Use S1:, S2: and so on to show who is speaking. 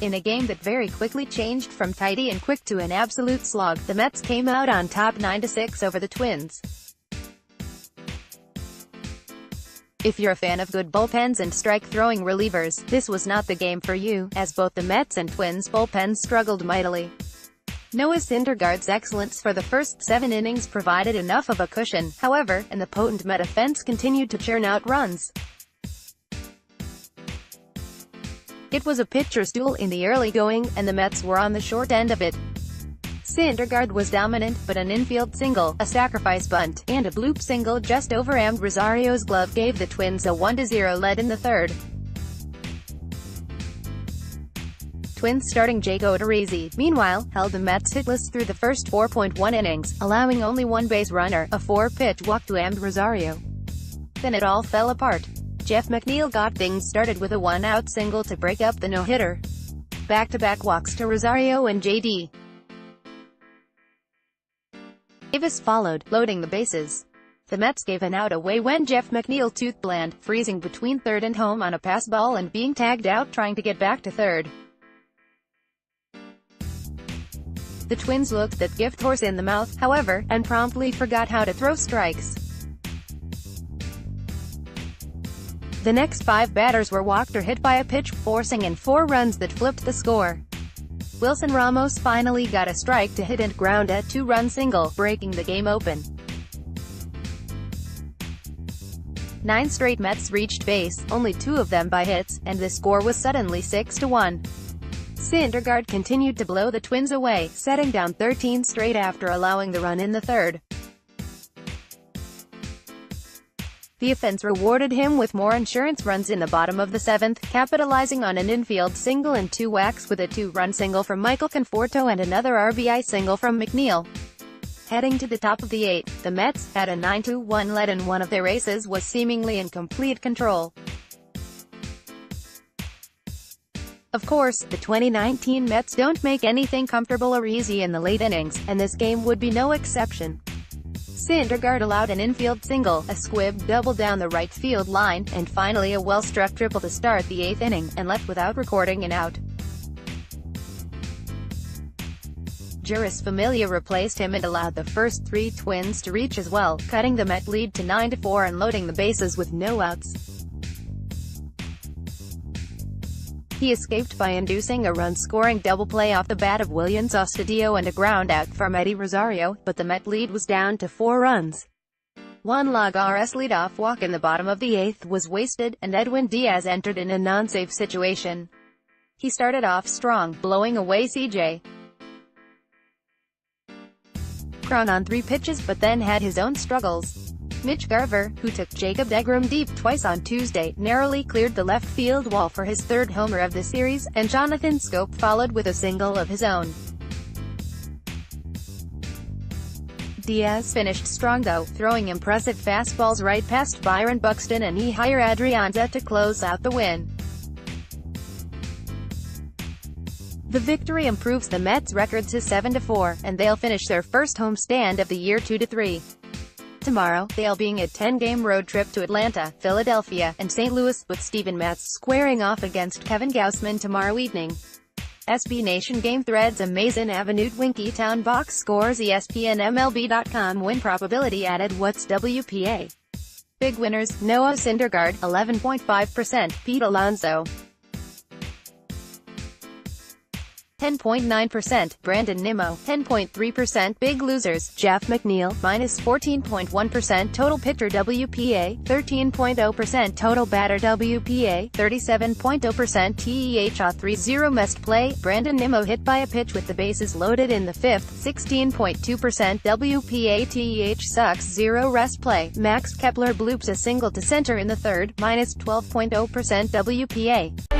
S1: In a game that very quickly changed from tidy and quick to an absolute slog, the Mets came out on top 9-6 over the Twins. If you're a fan of good bullpens and strike-throwing relievers, this was not the game for you, as both the Mets and Twins bullpens struggled mightily. Noah Syndergaard's excellence for the first 7 innings provided enough of a cushion, however, and the potent Met offense continued to churn out runs. It was a pitcher's duel in the early going, and the Mets were on the short end of it. Syndergaard was dominant, but an infield single, a sacrifice bunt, and a bloop single just overarmed Rosario's glove gave the Twins a 1-0 lead in the third. Twins starting Jake Odorizzi, meanwhile, held the Mets hitless through the first 4.1 innings, allowing only one base runner, a 4-pitch walk to Rosario. Then it all fell apart. Jeff McNeil got things started with a 1-out single to break up the no-hitter. Back-to-back walks to Rosario and J.D. Davis followed, loading the bases. The Mets gave an out away when Jeff McNeil toothed bland, freezing between third and home on a pass ball and being tagged out trying to get back to third. The Twins looked that gift horse in the mouth, however, and promptly forgot how to throw strikes. The next 5 batters were walked or hit by a pitch, forcing in 4 runs that flipped the score. Wilson Ramos finally got a strike to hit and ground a 2-run single, breaking the game open. 9 straight Mets reached base, only 2 of them by hits, and the score was suddenly 6-1. Syndergaard continued to blow the Twins away, setting down 13 straight after allowing the run in the third. The offense rewarded him with more insurance runs in the bottom of the 7th, capitalizing on an infield single and 2 whacks with a 2-run single from Michael Conforto and another RBI single from McNeil. Heading to the top of the 8th, the Mets had a 9-1 lead and one of their aces was seemingly in complete control. Of course, the 2019 Mets don't make anything comfortable or easy in the late innings, and this game would be no exception. Syndergaard allowed an infield single, a squib double down the right field line, and finally a well-struck triple to start the 8th inning, and left without recording an out. Juris Familia replaced him and allowed the first 3 Twins to reach as well, cutting the Met lead to 9-4 and loading the bases with no outs. He escaped by inducing a run-scoring double play off the bat of Willians Astudillo and a ground-out from Eddie Rosario, but the Met lead was down to 4 runs. One Lagares leadoff walk in the bottom of the 8th was wasted, and Edwin Diaz entered in a non-save situation. He started off strong, blowing away C.J. Cron on 3 pitches but then had his own struggles. Mitch Garver, who took Jacob deGrom deep twice on Tuesday, narrowly cleared the left field wall for his 3rd homer of the series, and Jonathan Scope followed with a single of his own. Diaz finished strong though, throwing impressive fastballs right past Byron Buxton and Ehire Adrianza to close out the win. The victory improves the Mets' record to 7-4, and they'll finish their first homestand of the year 2-3. Tomorrow, they'll be a 10-game road trip to Atlanta, Philadelphia, and St. Louis, with Steven Matz squaring off against Kevin Gausman tomorrow evening. SB Nation Game Threads Amazin' Avenue Winky Town Box Scores ESPN MLB.com Win Probability Added What's WPA? Big winners, Noah Syndergaard, 11.5%, Pete Alonso, 10.9%, Brandon Nimmo, 10.3%, Big losers, Jeff McNeil, minus 14.1%, total pitcher WPA, 13.0%, total batter WPA, 37.0%, TEH 3-0 must play, Brandon Nimmo hit by a pitch with the bases loaded in the 5th, 16.2%, WPA, TEH sucks 0 rest play, Max Kepler bloops a single to center in the 3rd, minus 12.0% WPA.